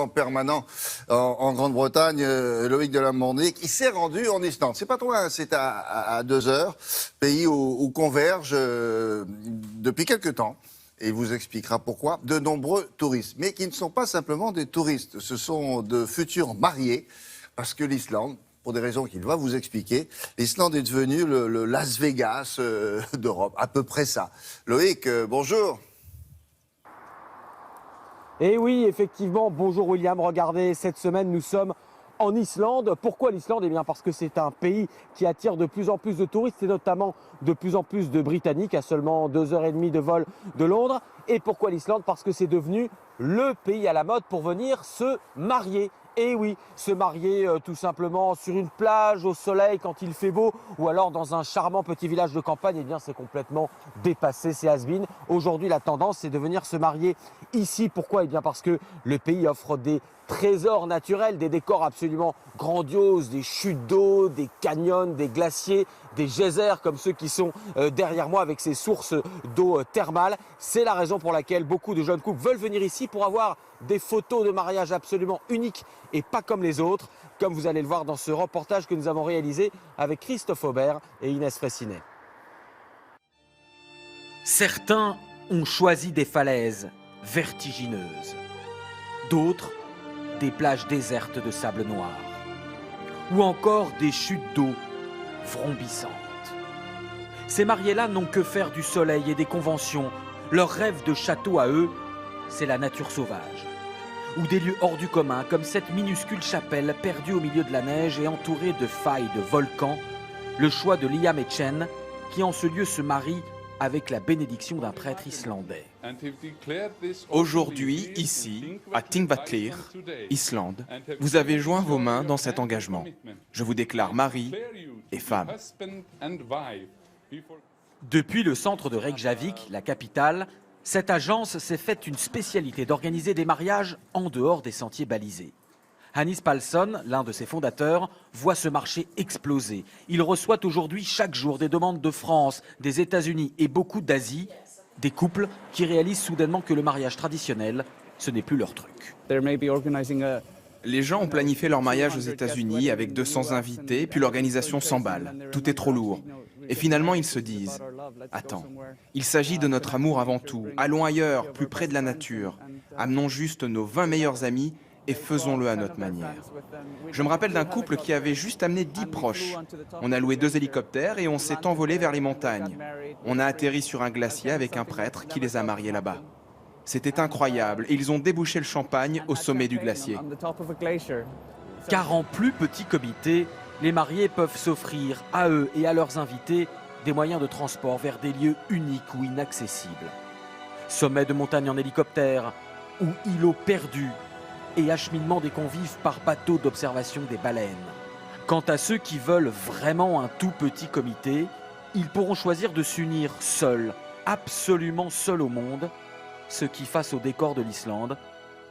correspondant permanent en Grande-Bretagne, Loïc de la Mondier, qui s'est rendu en Islande. C'est pas trop loin, c'est à 2 heures, pays où convergent depuis quelque temps. Et il vous expliquera pourquoi, de nombreux touristes. Mais qui ne sont pas simplement des touristes, ce sont de futurs mariés, parce que l'Islande, pour des raisons qu'il va vous expliquer, l'Islande est devenue le Las Vegas d'Europe, à peu près ça. Loïc, bonjour. Et oui, effectivement, bonjour William, regardez, cette semaine nous sommes en Islande. Pourquoi l'Islande? Eh bien parce que c'est un pays qui attire de plus en plus de touristes et notamment de plus en plus de Britanniques à seulement 2h30 de vol de Londres. Et pourquoi l'Islande? Parce que c'est devenu le pays à la mode pour venir se marier. Et oui, se marier tout simplement sur une plage, au soleil, quand il fait beau, ou alors dans un charmant petit village de campagne, eh bien c'est complètement dépassé, c'est has-been. Aujourd'hui, la tendance, c'est de venir se marier ici. Pourquoi? Eh bien parce que le pays offre des trésors naturels, des décors absolument grandioses, des chutes d'eau, des canyons, des glaciers, des geysers comme ceux qui sont derrière moi avec ces sources d'eau thermale. C'est la raison pour laquelle beaucoup de jeunes couples veulent venir ici pour avoir des photos de mariage absolument uniques et pas comme les autres, comme vous allez le voir dans ce reportage que nous avons réalisé avec Christophe Aubert et Inès Fressinet. Certains ont choisi des falaises vertigineuses, d'autres des plages désertes de sable noir, ou encore des chutes d'eau vrombissantes. Ces mariés-là n'ont que faire du soleil et des conventions. Leur rêve de château à eux, c'est la nature sauvage, ou des lieux hors du commun, comme cette minuscule chapelle perdue au milieu de la neige et entourée de failles de volcans, le choix de Liam et Chen, qui en ce lieu se marient avec la bénédiction d'un prêtre islandais. Aujourd'hui, ici, à Thingvellir, Islande, vous avez joint vos mains dans cet engagement. Je vous déclare mari et femme. Depuis le centre de Reykjavik, la capitale, cette agence s'est faite une spécialité d'organiser des mariages en dehors des sentiers balisés. Hannes Palsson, l'un de ses fondateurs, voit ce marché exploser. Il reçoit aujourd'hui chaque jour des demandes de France, des États-Unis et beaucoup d'Asie, des couples qui réalisent soudainement que le mariage traditionnel, ce n'est plus leur truc. Les gens ont planifié leur mariage aux États-Unis avec 200 invités, puis l'organisation s'emballe. Tout est trop lourd. Et finalement, ils se disent « Attends, il s'agit de notre amour avant tout. Allons ailleurs, plus près de la nature. Amenons juste nos 20 meilleurs amis et faisons-le à notre manière. » Je me rappelle d'un couple qui avait juste amené 10 proches. On a loué 2 hélicoptères et on s'est envolé vers les montagnes. On a atterri sur un glacier avec un prêtre qui les a mariés là-bas. C'était incroyable et ils ont débouché le champagne au sommet du glacier. Car en plus petit comité, les mariés peuvent s'offrir à eux et à leurs invités des moyens de transport vers des lieux uniques ou inaccessibles. Sommets de montagne en hélicoptère ou îlots perdus et acheminement des convives par bateau d'observation des baleines. Quant à ceux qui veulent vraiment un tout petit comité, ils pourront choisir de s'unir seuls, absolument seuls au monde, ce qui, face au décor de l'Islande,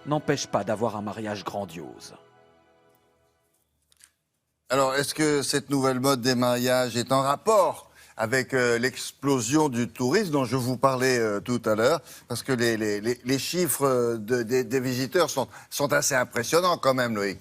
n'empêche pas d'avoir un mariage grandiose. Alors, est-ce que cette nouvelle mode des mariages est en rapport avec l'explosion du tourisme dont je vous parlais tout à l'heure? Parce que les chiffres des visiteurs sont assez impressionnants quand même, Loïc.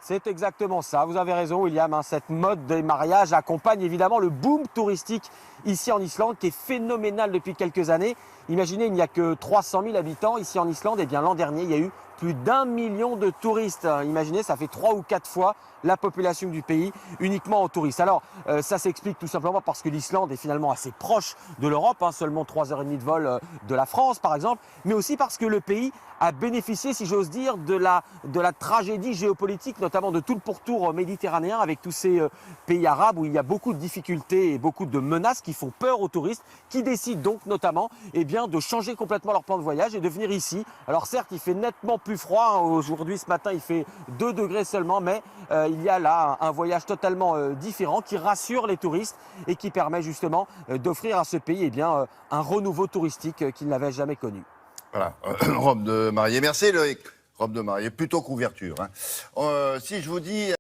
C'est exactement ça, vous avez raison William, cette mode des mariages accompagne évidemment le boom touristique ici en Islande qui est phénoménal depuis quelques années. Imaginez, il n'y a que 300 000 habitants ici en Islande, et bien l'an dernier il y a eu plus d'1 million de touristes. Imaginez, ça fait 3 ou 4 fois la population du pays uniquement en touristes. Alors ça s'explique tout simplement parce que l'Islande est finalement assez proche de l'Europe, seulement 3h30 de vol de la France par exemple, mais aussi parce que le pays a bénéficié, si j'ose dire, de la tragédie géopolitique, notamment de tout le pourtour méditerranéen avec tous ces pays arabes où il y a beaucoup de difficultés et beaucoup de menaces qui font peur aux touristes, qui décident donc notamment de changer complètement leur plan de voyage et de venir ici. Alors certes, il fait nettement plus froid, aujourd'hui ce matin il fait 2 degrés seulement, mais il y a là un voyage totalement différent qui rassure les touristes et qui permet justement d'offrir à ce pays un renouveau touristique qu'il n'avait jamais connu. Voilà, robe de mariée. Merci Loïc. Robe de mariée, plutôt couverture. Si je vous dis...